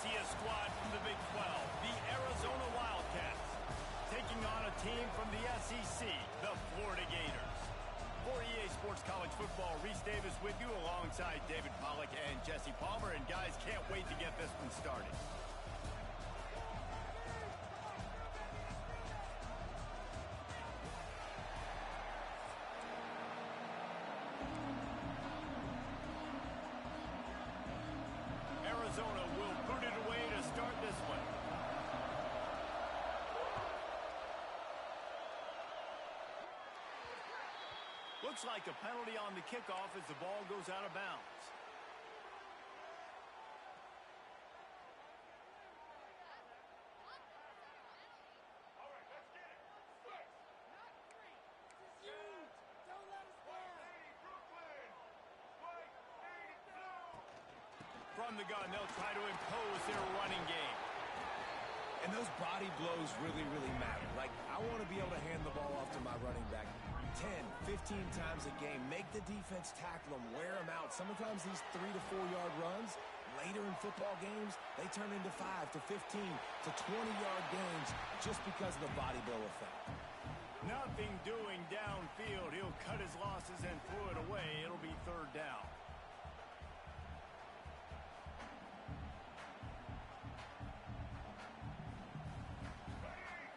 meatiest squad from the Big 12, the Arizona Wildcats, taking on a team from the SEC, the Florida Gators. For EA Sports College Football, Reese Davis with you alongside David Pollack and Jesse Palmer. And guys, can't wait to get this one started. Arizona will put it away to start this one. Looks like a penalty on the kickoff as the ball goes out of bounds. All right, let's get it. Switch. Not three. This is huge. Don't let us down. Brooklyn. White 82. From the gun, they'll try to impose their running game. And those body blows really, really matter. Like, I want to be able to hand the ball off to my running back 10, 15 times a game. Make the defense tackle them, wear them out. Sometimes these 3 to 4 yard runs, later in football games, they turn into 5 to 15 to 20-yard gains just because of the body blow effect. Nothing doing downfield. He'll cut his losses and throw it away. It'll be third down.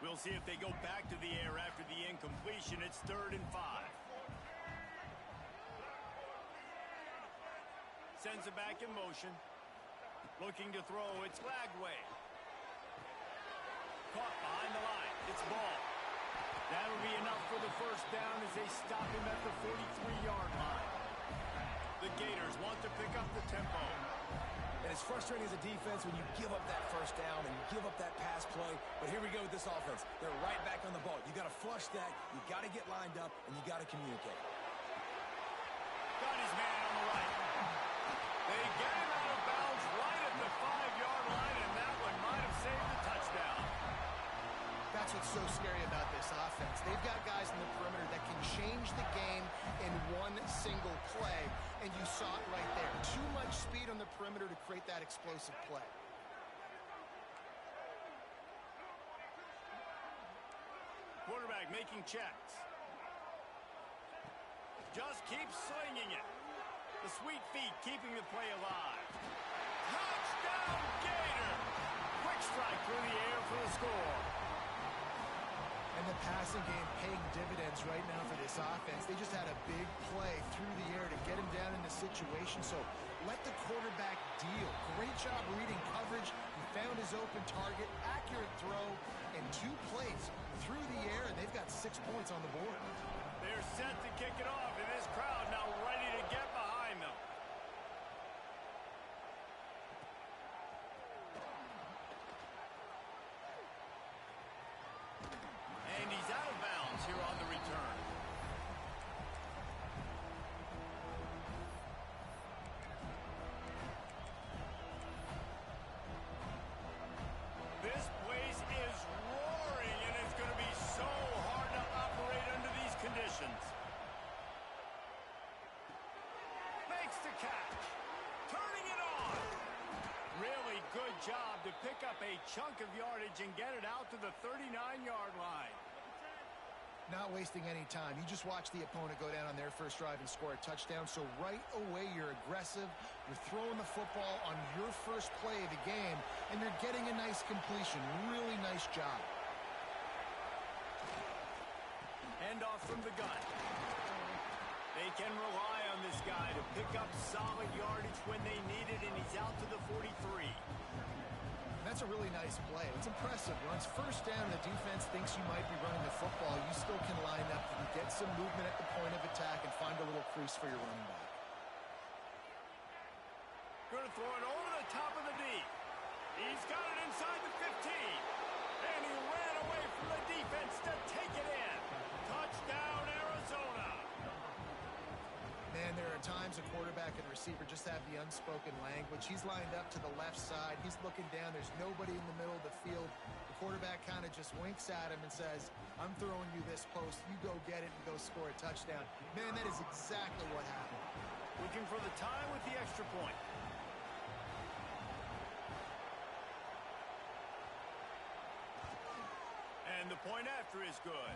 We'll see if they go back to the air after the incompletion. It's 3rd and 5. Sends it back in motion. Looking to throw. It's Lagway. Caught behind the line. It's ball. That'll be enough for the first down as they stop him at the 43-yard line. The Gators want to pick up the tempo. And it's frustrating as a defense when you give up that first down and you give up that pass play. But here we go with this offense. They're right back on the ball. You got to flush that. You got to get lined up, and you got to communicate. Got his man on the right. They get him out of bounds right at the 5-yard line, and that one might have saved the touchdown. That's what's so scary about this offense. They've got guys in the perimeter that can change the game in one single play, and you saw it right there. Too much speed on the perimeter to create that explosive play. Quarterback making checks. Just keeps slinging it. The sweet feet keeping the play alive. Touchdown, Gator! Quick strike through the air for the score. And the passing game paying dividends right now for this offense. They just had a big play through the air to get him down in the situation. So let the quarterback deal. Great job reading coverage. He found his open target, accurate throw, and 2 plays through the air, and they've got 6 points on the board. They're set to kick it off, and this crowd now ready to get behind them. And he's out of bounds here on the return. This place is roaring, and it's going to be so hard to operate under these conditions. Makes the catch. Turning it on. Really good job to pick up a chunk of yardage and get it out to the 39-yard line. Not wasting any time. You just watch the opponent go down on their first drive and score a touchdown. So right away, you're aggressive. You're throwing the football on your first play of the game, and you're getting a nice completion. Really nice job. Handoff from the gun. They can rely on this guy to pick up solid yardage when they need it, and he's out to the 43. That's a really nice play. It's impressive. Once first down, the defense thinks you might be running the football. You still can line up. You can get some movement at the point of attack and find a little crease for your running back. Going to throw it over the top of the D. He's got it inside the 15. And he ran away from the defense to take it in. Touchdown, Arizona. Man, there are times a quarterback and receiver just have the unspoken language. He's lined up to the left side. He's looking down. There's nobody in the middle of the field. The quarterback kind of just winks at him and says, I'm throwing you this post. You go get it and go score a touchdown. Man, that is exactly what happened. Looking for the time with the extra point. the point after is good.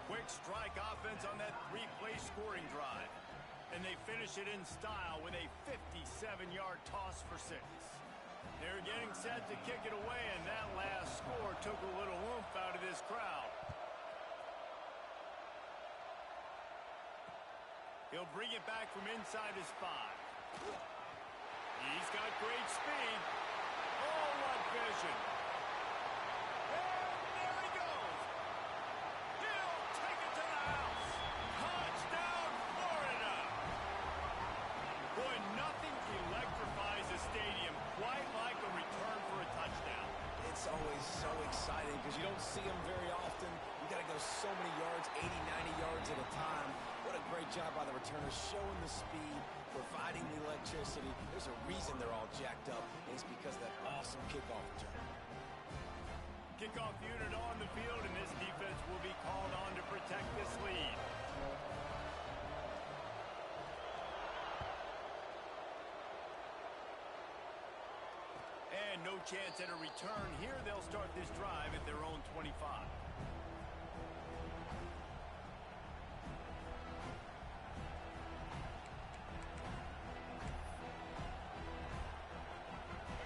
Quick strike offense on that three-play scoring drive. And they finish it in style with a 57-yard toss for 6. They're getting set to kick it away, and that last score took a little oomph out of this crowd. He'll bring it back from inside his 5. He's got great speed. Oh, what vision. And there he goes. He'll take it to the house. Touchdown, Florida. Boy, nothing electrifies a stadium quite like a return for a touchdown. It's always so exciting because you don't see them very often. You got to go so many yards, 80, 90 yards at a time. What a great job by the returners, showing the speed, providing the electricity. There's a reason they're all jacked up, and it's because of that awesome kickoff return. Kickoff unit on the field, and this defense will be called on to protect this lead. And no chance at a return here. They'll start this drive at their own 25.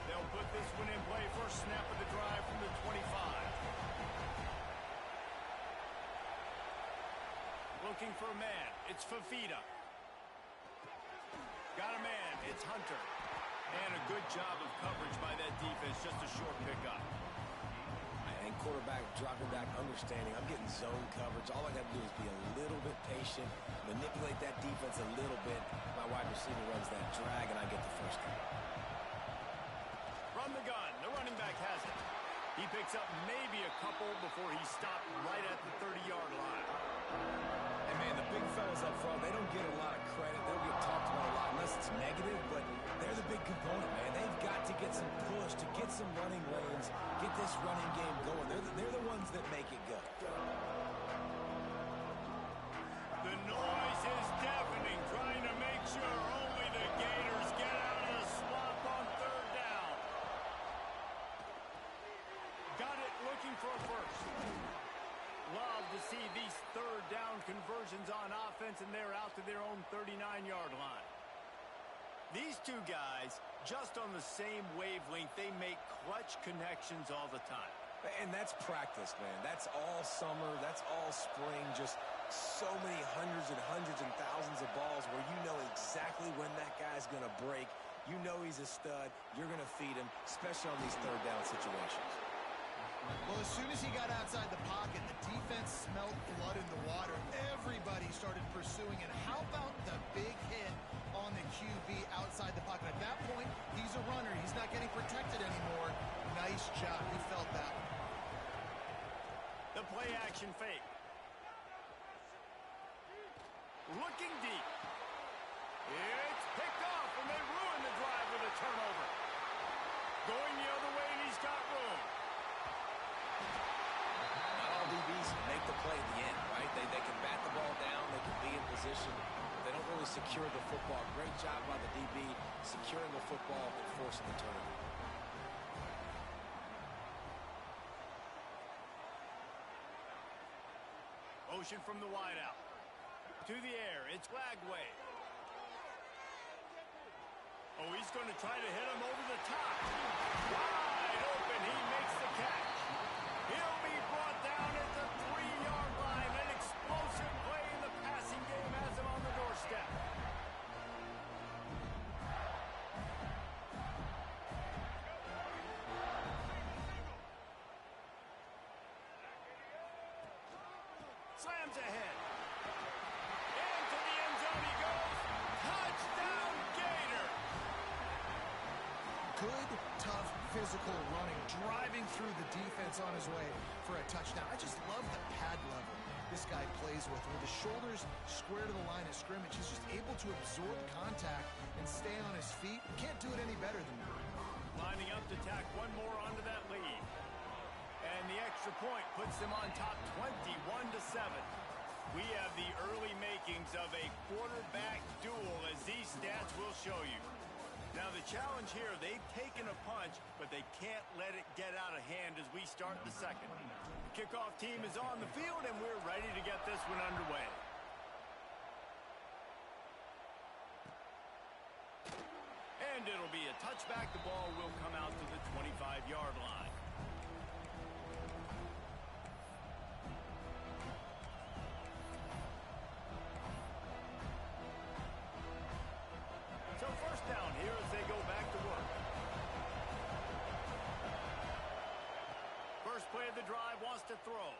They'll put this one in play. First snap of the drive from the 25. Looking for a man. It's Fafita. Got a man. It's Hunter. And a good job of coverage by that defense. Just a short pickup. And quarterback dropping back, understanding. I'm getting zone coverage. All I got to do is be a little bit patient, manipulate that defense a little bit. My wide receiver runs that drag, and I get the first down. From the gun, the running back has it. He picks up maybe a couple before he stopped right at the 30-yard line. And, man, the big fellas up front, they don't get a lot of credit. They don't get talked about a lot unless it's negative, but they're the big component, man. They've got to get some push, to get some running lanes, get this running game going. They're the ones that make it go. The noise is deafening, trying to make sure only the Gators get out of the swamp on third down. Got it, looking for a first. Love to see these third down conversions on offense, and they're out to their own 39-yard line. These two guys, just on the same wavelength, they make clutch connections all the time. And that's practice, man. That's all summer. That's all spring. Just so many hundreds and thousands of balls where you know exactly when that guy's going to break. You know he's a stud. You're going to feed him, especially on these third down situations. Well, as soon as he got outside the pocket, the defense smelled blood in the water. Everybody started pursuing, and how about the big hit on the QB outside the pocket? At that point, he's a runner. He's not getting protected anymore. Nice job. He felt that one. The play-action fake. Looking deep. It's picked off, and they ruin the drive with a turnover. Going the other way, and he's got room. Not all DBs make the play at the end, right? They can bat the ball down. They can be in position. They don't really secure the football. Great job by the DB securing the football and forcing the turnover. Motion from the wideout. To the air, it's Lagway. Oh, he's going to try to hit him over the top. Wide open, he makes the catch. He'll be brought down at the 3-yard line. An explosive play in the passing game has him on the doorstep. Slams ahead. Into the end zone he goes. Touchdown, Gator. Good, tough, physical running, driving through the defense on his way for a touchdown. I just love the pad level this guy plays with his shoulders square to the line of scrimmage. He's just able to absorb contact and stay on his feet. Can't do it any better than that. Lining up to tack one more onto that lead. And the extra point puts them on top 21-7. We have the early makings of a quarterback duel, as these stats will show you. Now the challenge here, they've taken a punch, but they can't let it get out of hand as we start the second. kickoff team is on the field, and we're ready to get this one underway. And it'll be a touchback. The ball will come out to the 25-yard line. So first down here as they go back to work. First play of the drive, wants to throw.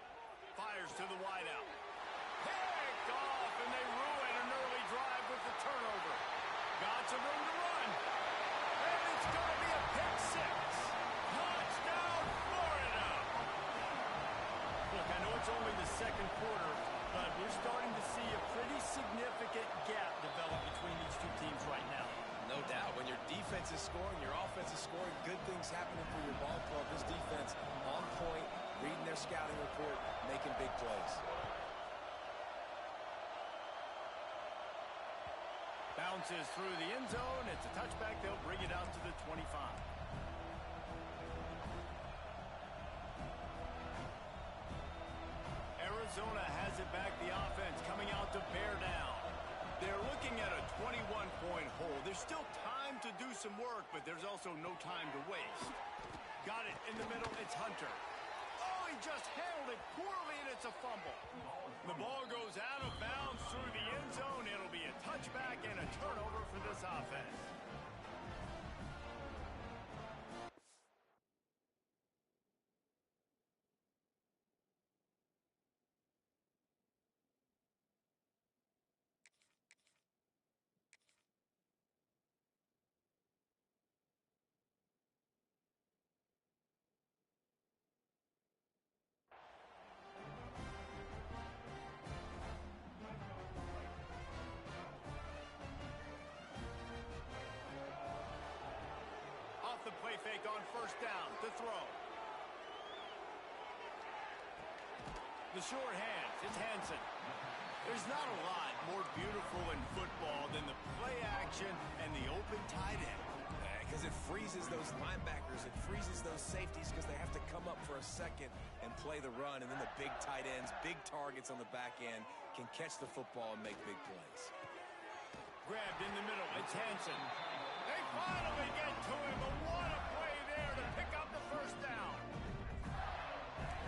Fires to the wideout. Picked off, and they ruin an early drive with the turnover. Got some room to run. And it's going to be a pick six. Touchdown, Florida. Look, I know it's only the second quarter, but we're starting to see a pretty significant gap develop between these two teams right now. No doubt. When your defense is scoring, your offense is scoring, good things happening for your ball club. This defense on point, reading their scouting report, making big plays. Bounces through the end zone. It's a touchback. They'll bring it out to the 25. Arizona has it back. The offense coming out to bear down. They're looking at a 21-point hole. There's still time to do some work, but there's also no time to waste. Got it in the middle. It's Hunter. Oh, he just handled it poorly, and it's a fumble. The ball goes out of bounds through the end zone. It'll be a touchback and a turnover for this offense. The play fake on first down. The throw. The short hands. It's Hansen. There's not a lot more beautiful in football than the play action and the open tight end. Because it freezes those linebackers. It freezes those safeties because they have to come up for a second and play the run. And then the big tight ends, big targets on the back end can catch the football and make big plays. Grabbed in the middle. It's Hansen. They finally get to him, but what a play there to pick up the first down.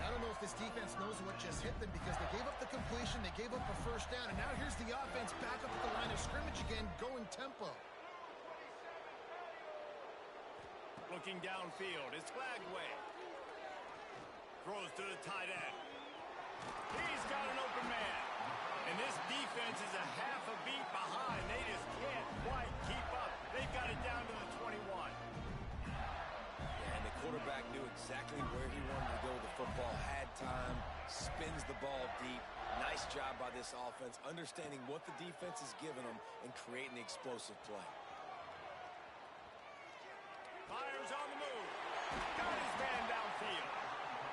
I don't know if this defense knows what just hit them because they gave up the completion, they gave up a first down, and now here's the offense back up at the line of scrimmage again, going tempo. Looking downfield, it's Glagway. Throws to the tight end. He's got an open man. And this defense is a half a beat behind. They just can't quite keep up. They've got it down to the 21. And the quarterback knew exactly where he wanted to go with the football, had time, spins the ball deep. Nice job by this offense, understanding what the defense is giving them and creating the explosive play. Fires on the move. Got his man downfield.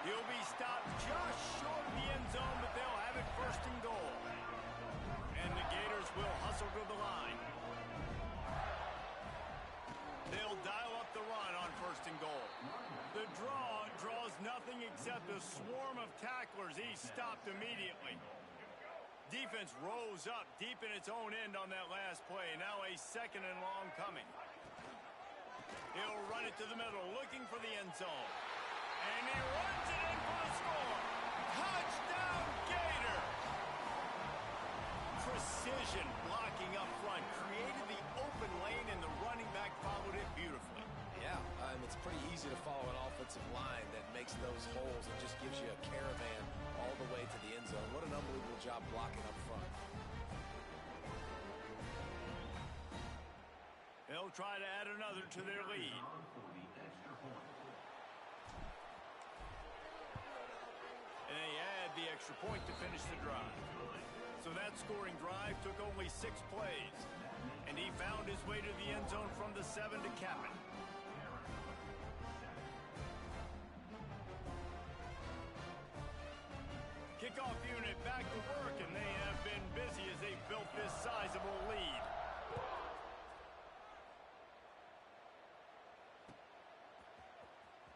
He'll be stopped just short of the end zone, but they'll have it first and goal. And the Gators will hustle to the line. They'll dial up the run on first and goal. The draw draws nothing except a swarm of tacklers. He's stopped immediately. Defense rose up deep in its own end on that last play. Now a second and long coming. He'll run it to the middle, looking for the end zone. And he runs it in for the score. Touchdown, Gator! Precision blocking up front created the open lane, and the running back followed it beautifully. Yeah, it's pretty easy to follow an offensive line that makes those holes and just gives you a caravan all the way to the end zone. What an unbelievable job blocking up front. They'll try to add another to their lead. And they add the extra point to finish the drive. So that scoring drive took only 6 plays. And he found his way to the end zone from the 7 to cap it. Kickoff unit back to work, and they have been busy as they built this sizable lead.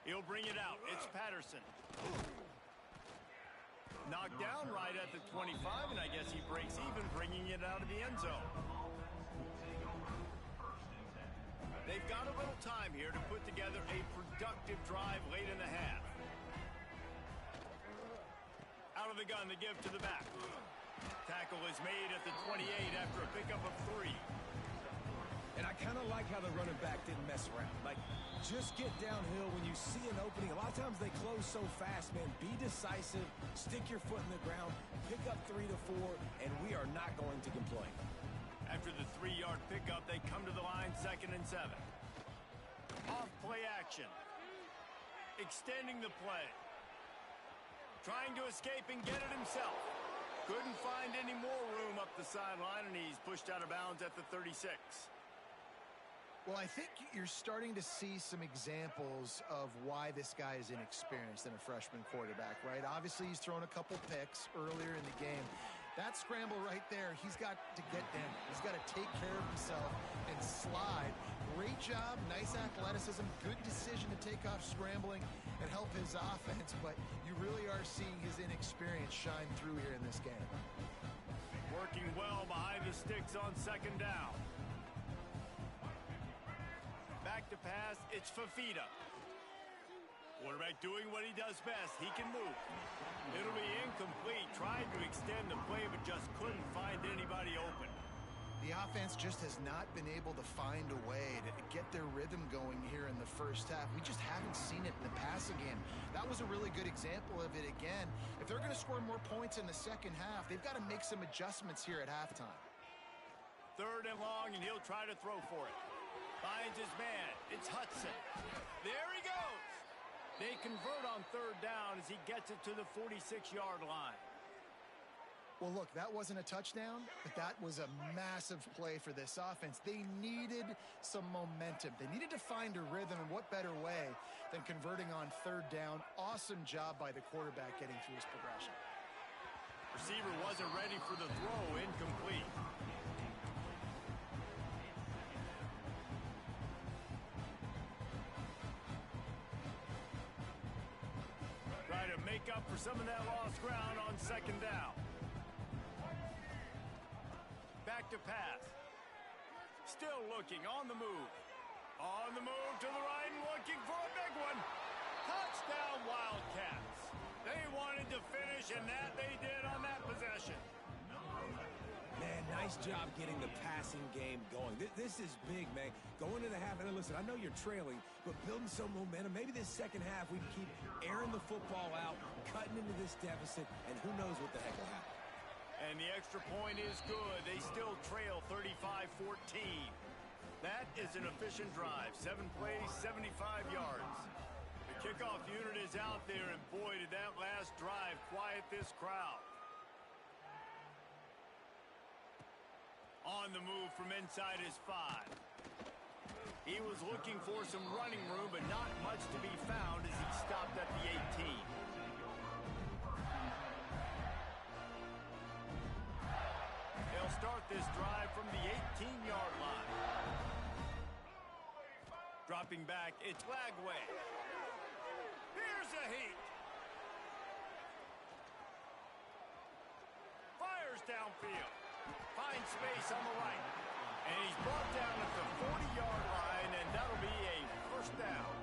He'll bring it out. It's Patterson. Knocked down right at the 25, and I guess he breaks even, bringing it out of the end zone. They've got a little time here to put together a productive drive late in the half. Out of the gun, the give to the back. Tackle is made at the 28 after a pickup of 3. And I kind of like how the running back didn't mess around. Like, just get downhill when you see an opening. A lot of times they close so fast, man. Be decisive, stick your foot in the ground, pick up 3 to 4, and we are not going to complain. After the 3-yard pickup, they come to the line, 2nd and 7. Off play action. Extending the play. Trying to escape and get it himself. Couldn't find any more room up the sideline, and he's pushed out of bounds at the 36. Well, I think you're starting to see some examples of why this guy is inexperienced in a freshman quarterback, right? Obviously, he's thrown a couple picks earlier in the game. That scramble right there, he's got to get down. He's got to take care of himself and slide. Great job, nice athleticism, good decision to take off scrambling and help his offense, but you really are seeing his inexperience shine through here in this game. Working well behind the sticks on 2nd down. Back to pass, it's Fafita. Quarterback doing what he does best. He can move. It'll be incomplete. Tried to extend the play, but just couldn't find anybody open. The offense just has not been able to find a way to get their rhythm going here in the first half. We just haven't seen it in the passing game. That was a really good example of it again. If they're going to score more points in the second half, they've got to make some adjustments here at halftime. 3rd and long, and he'll try to throw for it. Finds his man. It's Hudson. There he goes. They convert on 3rd down as he gets it to the 46-yard line. Well, look, that wasn't a touchdown, but that was a massive play for this offense. They needed some momentum. They needed to find a rhythm, and what better way than converting on 3rd down. Awesome job by the quarterback getting through his progression. Receiver wasn't ready for the throw. Incomplete. Try to make up for some of that lost ground on 2nd down. Back to pass. Still looking, on the move. On the move to the right and looking for a big one. Touchdown Wildcats. They wanted to finish, and that they did on that possession. Man, nice job getting the passing game going. This is big, man. Going into the half, and listen, I know you're trailing, but building some momentum. Maybe this second half we can keep airing the football out, cutting into this deficit, and who knows what the heck will happen. And the extra point is good. They still trail 35-14. That is an efficient drive. 7 plays, 75 yards. The kickoff unit is out there, and boy, did that last drive quiet this crowd. On the move from inside his 5. He was looking for some running room, but not much to be found as he stopped at the 18. They'll start this drive from the 18-yard line. Dropping back, it's Lagway. Here's a heat. Fires downfield. Finds space on the right. And he's brought down at the 40-yard line, and that'll be a 1st down.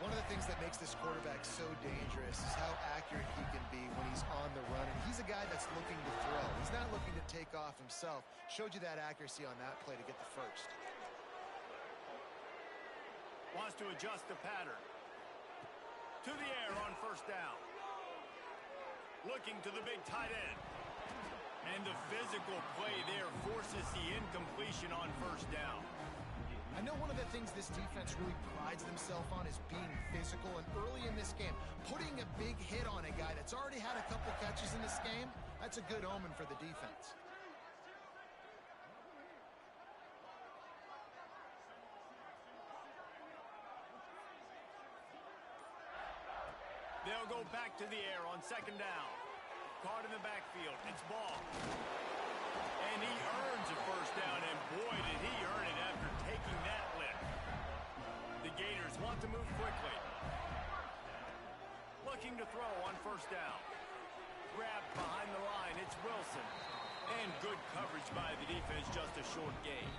One of the things that makes this quarterback so dangerous is how accurate he can be when he's on the run. And he's a guy that's looking to throw. He's not looking to take off himself. Showed you that accuracy on that play to get the 1st. Wants to adjust the pattern. To the air on 1st down. Looking to the big tight end. And the physical play there forces the incompletion on 1st down. I know one of the things this defense really prides themselves on is being physical, and early in this game, putting a big hit on a guy that's already had a couple catches in this game, that's a good omen for the defense. They'll go back to the air on 2nd down. Caught in the backfield. It's Ball. And he earns a 1st down, and boy, did he earn it after taking that lift. The Gators want to move quickly. Looking to throw on 1st down. grabbed behind the line. It's Wilson. And good coverage by the defense, just a short gain.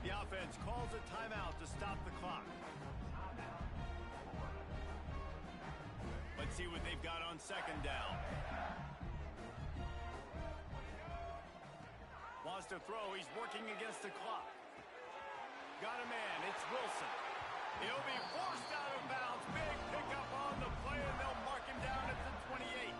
The offense calls a timeout to stop the clock. Let's see what they've got on second down. Wants to throw. He's working against the clock. Got a man. It's Wilson. He'll be forced out of bounds. Big pickup on the play, and they'll mark him down at the 28.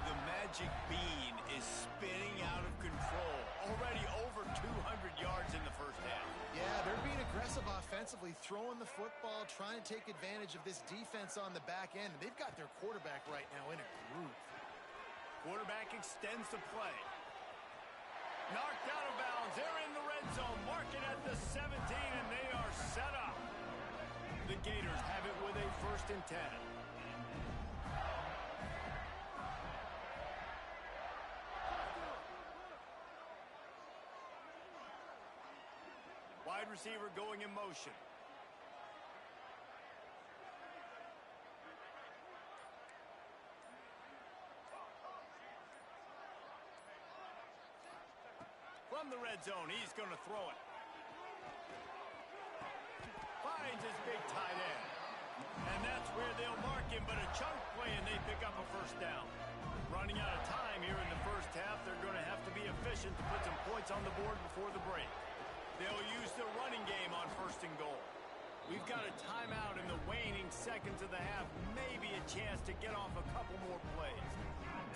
The magic bean is spinning out of control. Already over 200 yards in the first half. Yeah, they're being aggressive offensively, throwing the football, trying to take advantage of this defense on the back end. They've got their quarterback right now in a groove. Quarterback extends the play. Knocked out of bounds. They're in the red zone. Mark it at the 17, and they are set up. The Gators have it with a 1st and 10. Wide receiver going in motion. From the red zone, he's going to throw it. Finds his big tight end. And that's where they'll mark him, but a chunk play, and they pick up a 1st down. Running out of time here in the first half, they're going to have to be efficient to put some points on the board before the break. They'll use the running game on 1st and goal. We've got a timeout in the waning seconds of the half. Maybe a chance to get off a couple more plays.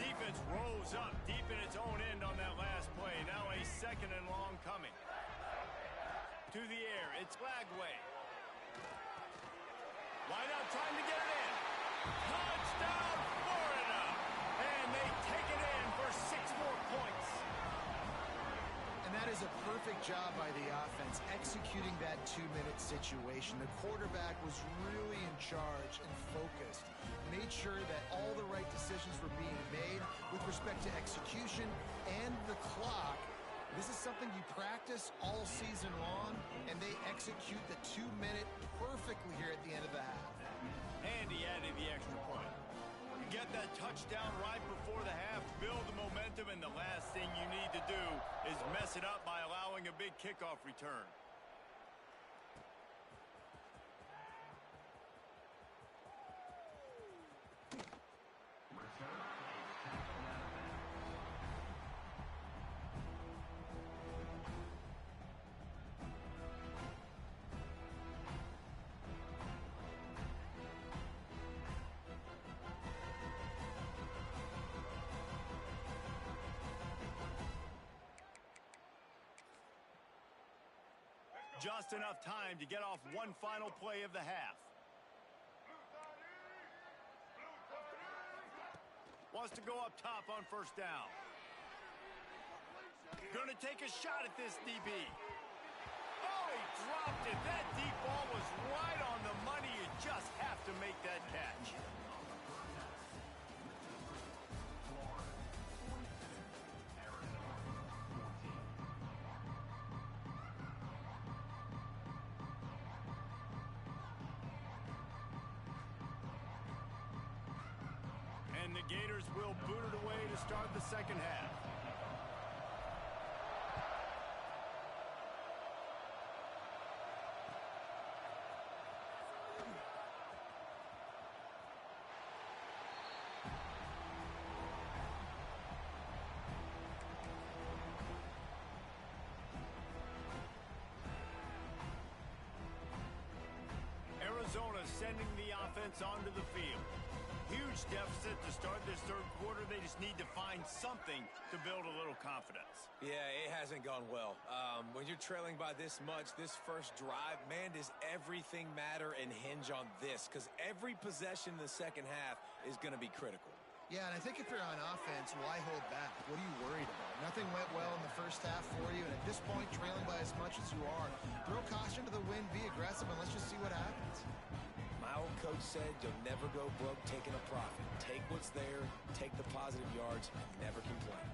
Defense rose up deep in its own end on that last play. Now a 2nd and long coming. To the air, it's Lagway. Wide out trying to get it in. Touchdown, Florida! And they take it in for 6 more points. And that is a perfect job by the offense, executing that 2-minute situation. The quarterback was really in charge and focused. Made sure that all the right decisions were being made with respect to execution and the clock. This is something you practice all season long, and they execute the 2-minute perfectly here at the end of the half. And he added the extra point. Get that touchdown right before the half, build the momentum, and the last thing you need to do is mess it up by allowing a big kickoff return. Just enough time to get off one final play of the half. Wants to go up top on 1st down. Gonna take a shot at this DB. Oh, he dropped it. That deep ball was right on the money. You just have to make that catch. And the Gators will boot it away to start the 2nd half. Arizona sending the offense onto the field. Huge deficit to start this 3rd quarter. They just need to find something to build a little confidence. Yeah, it hasn't gone well. When you're trailing by this much, this first drive, man, does everything matter and hinge on this? Because every possession in the 2nd half is going to be critical. Yeah, and I think if you're on offense, why hold back? What are you worried about? Nothing went well in the first half for you, and at this point, trailing by as much as you are, throw caution to the wind, be aggressive, and let's just see what happens. My old coach said you'll never go broke taking a profit. Take what's there, take the positive yards, and never complain.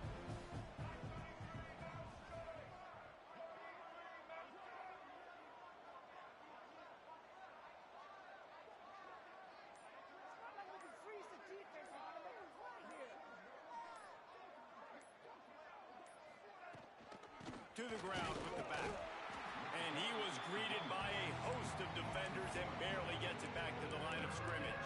the ground with the back. And he was greeted by a host of defenders and barely gets it back to the line of scrimmage.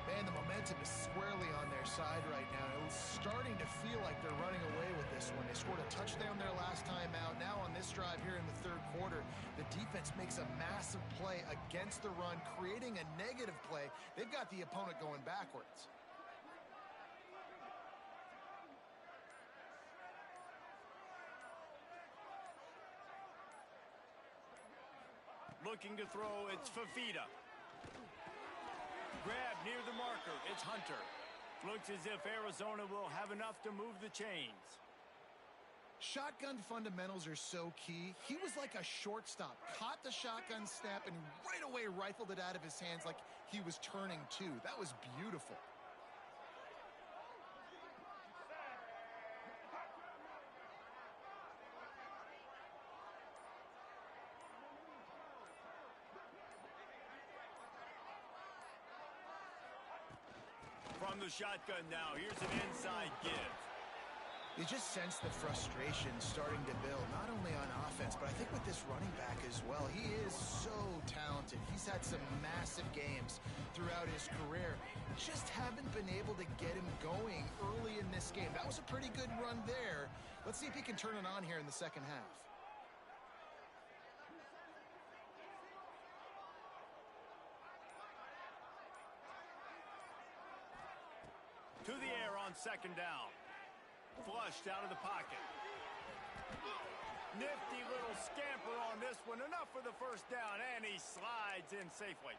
Man, the momentum is squarely on their side right now. It's starting to feel like they're running away with this one. They scored a touchdown their last time out. Now on this drive here in the third quarter, the defense makes a massive play against the run, creating a negative play. They've got the opponent going backwards. Looking to throw, it's Fafita. Grab near the marker, it's Hunter. Looks as if Arizona will have enough to move the chains. Shotgun fundamentals are so key. He was like a shortstop, caught the shotgun snap, and right away rifled it out of his hands like he was turning two. That was beautiful. From the shotgun now, here's an inside give. You just sense the frustration starting to build, not only on offense, but I think with this running back as well. He is so talented. He's had some massive games throughout his career. Just haven't been able to get him going early in this game. That was a pretty good run there. Let's see if he can turn it on here in the second half. To the air on second down. Flushed out of the pocket. Nifty little scamper on this one. Enough for the first down, and he slides in safely.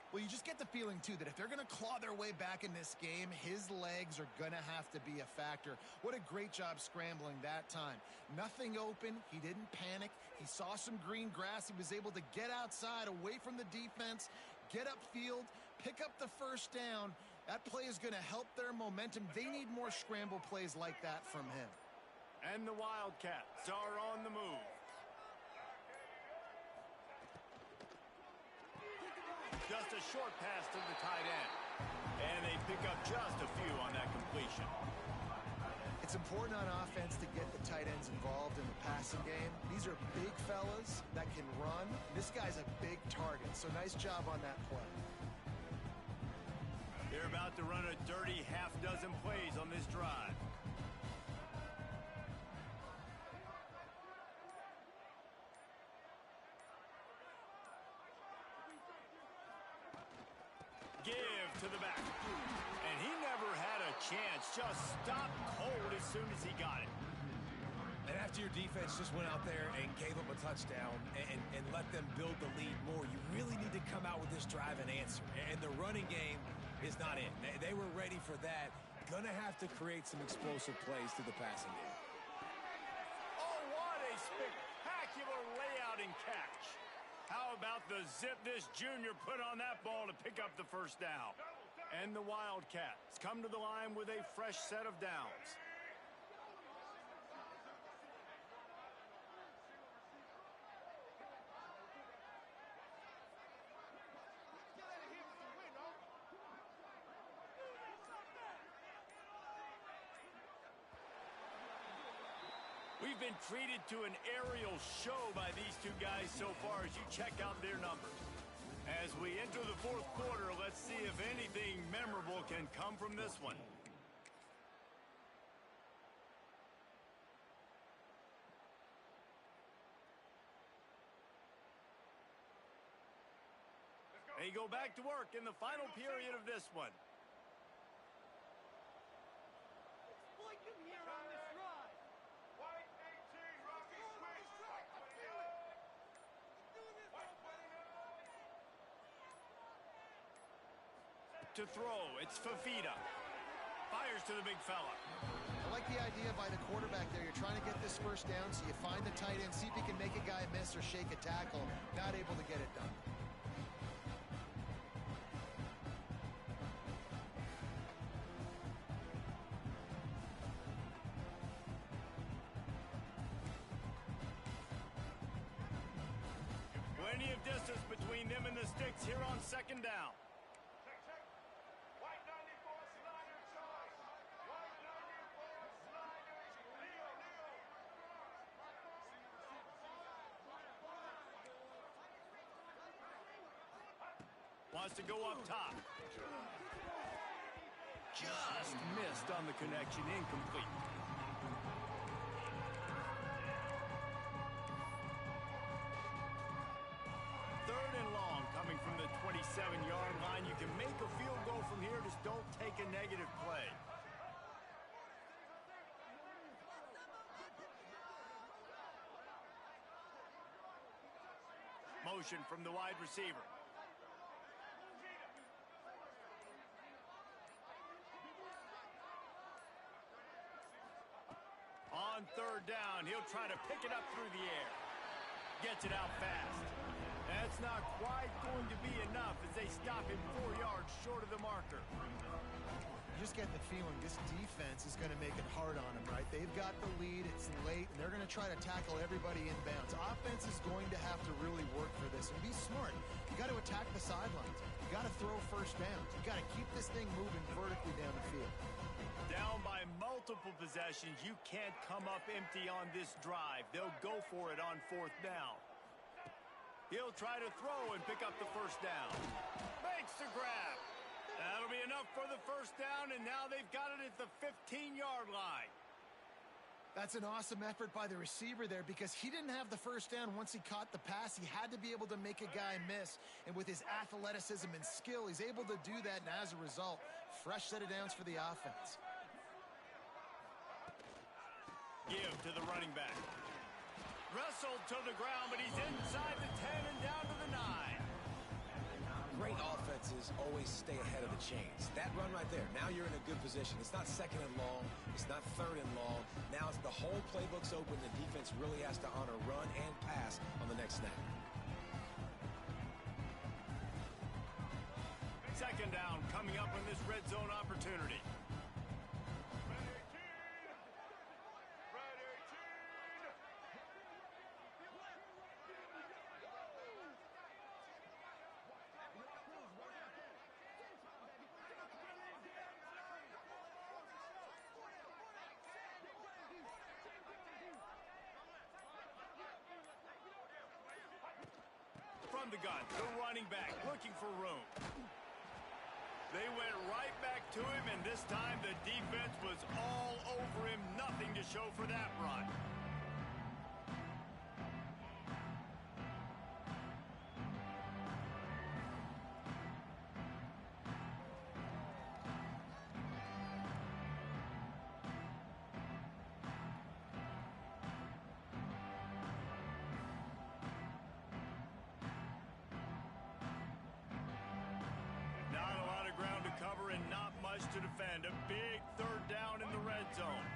Well, you just get the feeling, too, that if they're going to claw their way back in this game, his legs are going to have to be a factor. What a great job scrambling that time. Nothing open. He didn't panic. He saw some green grass. He was able to get outside, away from the defense, get upfield, pick up the first down. That play is going to help their momentum. They need more scramble plays like that from him. And the Wildcats are on the move. Just a short pass to the tight end. And they pick up just a few on that completion. It's important on offense to get the tight ends involved in the passing game. These are big fellas that can run. This guy's a big target, so nice job on that play. They're about to run a dirty half-dozen plays on this drive. Give to the back. And he never had a chance. Just stopped cold as soon as he got it. And after your defense just went out there and gave up a touchdown and let them build the lead more, you really need to come out with this drive and answer. And the running game is not it. They were ready for that. Gonna have to create some explosive plays to the passing game. Oh, what a spectacular layout and catch. How about the zip this junior put on that ball to pick up the first down? And the Wildcats come to the line with a fresh set of downs. We've been treated to an aerial show by these two guys so far as you check out their numbers. As we enter the fourth quarter, let's see if anything memorable can come from this one. They go back to work in the final period of this one. Exploit them here on this ride. White 18, Rocky switch. White 29. To throw, it's Fafita. Fires to the big fella. I like the idea by the quarterback there. You're trying to get this first down, so you find the tight end, see if you can make a guy miss or shake a tackle. Not able to get it done. Plenty of distance between them and the sticks here on second down. Check. White 94, Snyder, charge. White 94, Snyder, kneel. Wants to go up top. Just missed on the connection, incomplete. Third and long coming from the 27-yard line. You can make a field goal from here, just don't take a negative play. Motion from the wide receiver. On third down, he'll try to pick it up through the air. Gets it out fast. That's not quite going to be enough as they stop him 4 yards short of the marker. You just get the feeling this defense is going to make it hard on them, right? They've got the lead, it's late, and they're going to try to tackle everybody inbounds. Offense is going to have to really work for this and be smart. You got to attack the sidelines. You got to throw first downs. You got to keep this thing moving vertically down the field. Down by multiple possessions, you can't come up empty on this drive. They'll go for it on fourth down. He'll try to throw and pick up the first down. Makes the grab. That'll be enough for the first down, and now they've got it at the 15-yard line. That's an awesome effort by the receiver there because he didn't have the first down once he caught the pass. He had to be able to make a guy miss, and with his athleticism and skill, he's able to do that, and as a result, fresh set of downs for the offense. Give to the running back. Wrestled to the ground, but he's inside the 10 and down to the 9. Great offenses always stay ahead of the chains. That run right there, now you're in a good position. It's not second and long. It's not third and long. Now it's the whole playbook's open. The defense really has to honor run and pass on the next snap. Second down coming up in this red zone opportunity. From the gun, the running back looking for room. They went right back to him, and this time the defense was all over him. Nothing to show for that run. To defend. A big third down in the red zone.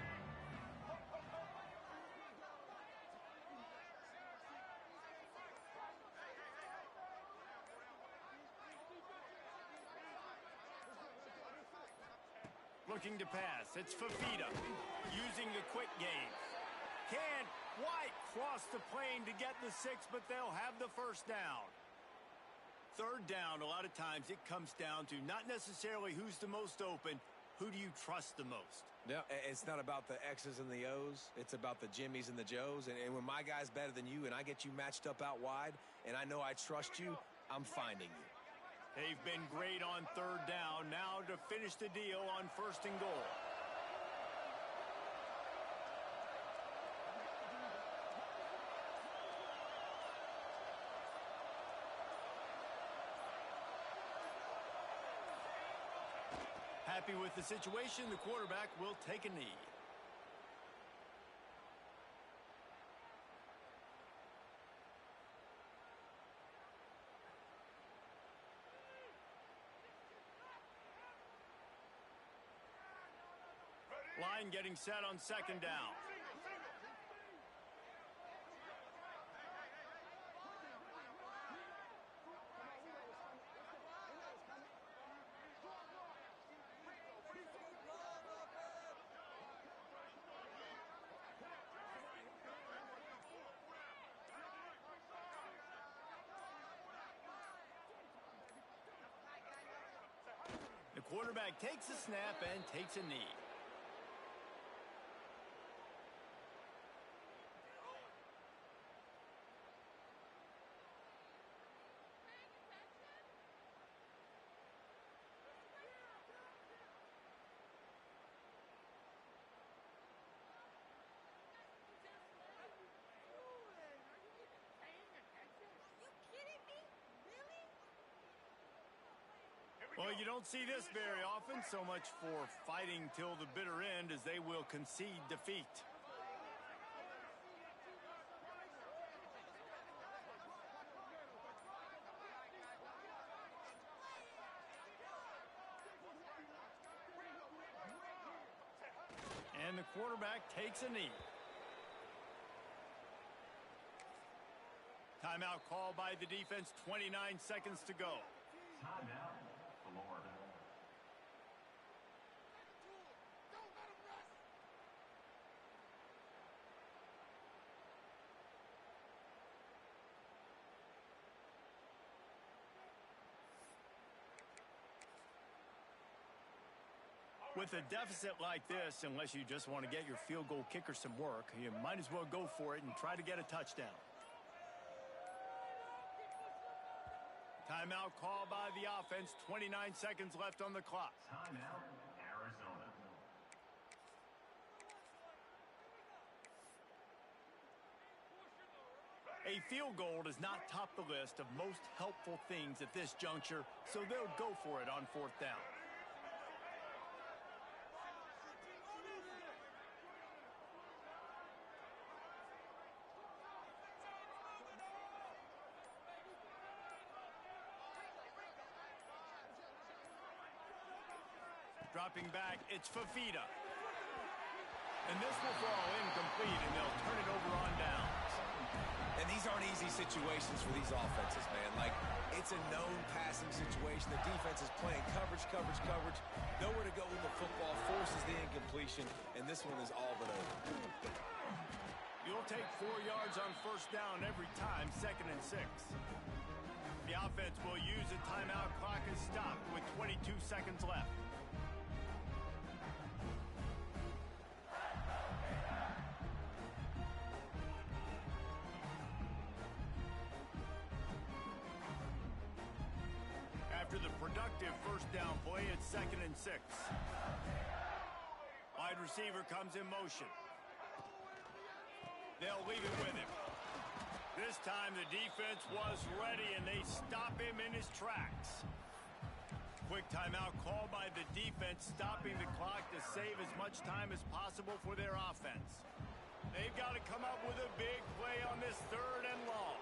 Looking to pass. It's Fafita using the quick game. Can't quite cross the plane to get the 6, but they'll have the first down. Third down, a lot of times it comes down to not necessarily who's the most open, who do you trust the most? No, it's not about the X's and the O's. It's about the Jimmies and the Joes. And when my guy's better than you and I get you matched up out wide and I know I trust you, I'm finding you. They've been great on third down. Now to finish the deal on first and goal. Happy with the situation, the quarterback will take a knee. Line getting set on second down. The quarterback takes a snap and takes a knee. Well, you don't see this very often. So much for fighting till the bitter end as they will concede defeat. And the quarterback takes a knee. Timeout called by the defense, 29 seconds to go. Timeout, Florida. With a deficit like this, unless you just want to get your field goal kicker some work, you might as well go for it and try to get a touchdown. Timeout called by the offense. 29 seconds left on the clock. Timeout, Arizona. A field goal does not top the list of most helpful things at this juncture, so they'll go for it on fourth down. Dropping back, it's Fafita. And this will fall incomplete, and they'll turn it over on downs. And these aren't easy situations for these offenses, man. Like, it's a known passing situation. The defense is playing coverage. Nowhere to go with the football, forces the incompletion, and this one is all but over. You'll take 4 yards on first down every time, 2nd and 6. The offense will use a timeout. Clock is stopped with 22 seconds left. After the productive first down play, it's 2nd and 6. Wide receiver comes in motion. They'll leave it with him. This time the defense was ready and they stop him in his tracks. Quick timeout called by the defense, stopping the clock to save as much time as possible for their offense. They've got to come up with a big play on this 3rd and long.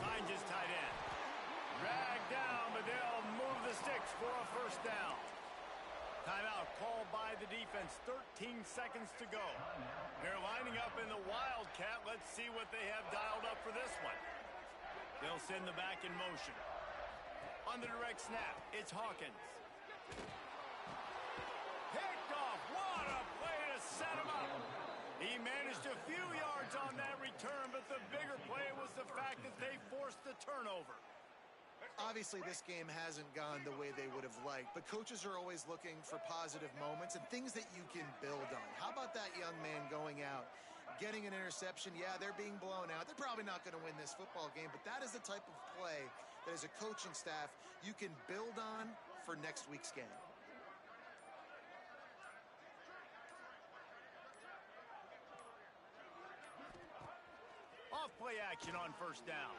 Finds his tight end. Dragged down, but they'll move the sticks for a first down. Timeout called by the defense. 13 seconds to go. They're lining up in the Wildcat. Let's see what they have dialed up for this one. They'll send the back in motion. On the direct snap, it's Hawkins. Picked off. What a play to set him up. He managed a few yards on that return, but the bigger play was the fact that they forced the turnover. Obviously, this game hasn't gone the way they would have liked, but coaches are always looking for positive moments and things that you can build on. How about that young man going out, getting an interception? Yeah, they're being blown out. They're probably not going to win this football game, but that is the type of play that as a coaching staff you can build on for next week's game. Off play action on first down.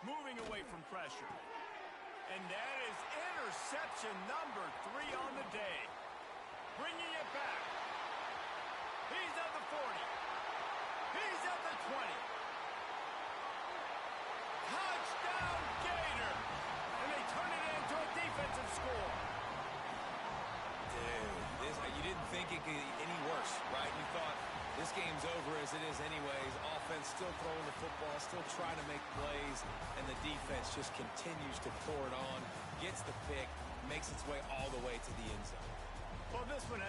Moving away from pressure. And that is interception number 3 on the day. Bringing it back. He's at the 40. He's at the 20. Touchdown Gator. And they turn it into a defensive score. Dude, you didn't think it could get any worse, right? You thought this game's over as it is anyways. Offense still throwing the football, still trying to make plays, and the defense just continues to pour it on, gets the pick, makes its way all the way to the end zone. Well, this one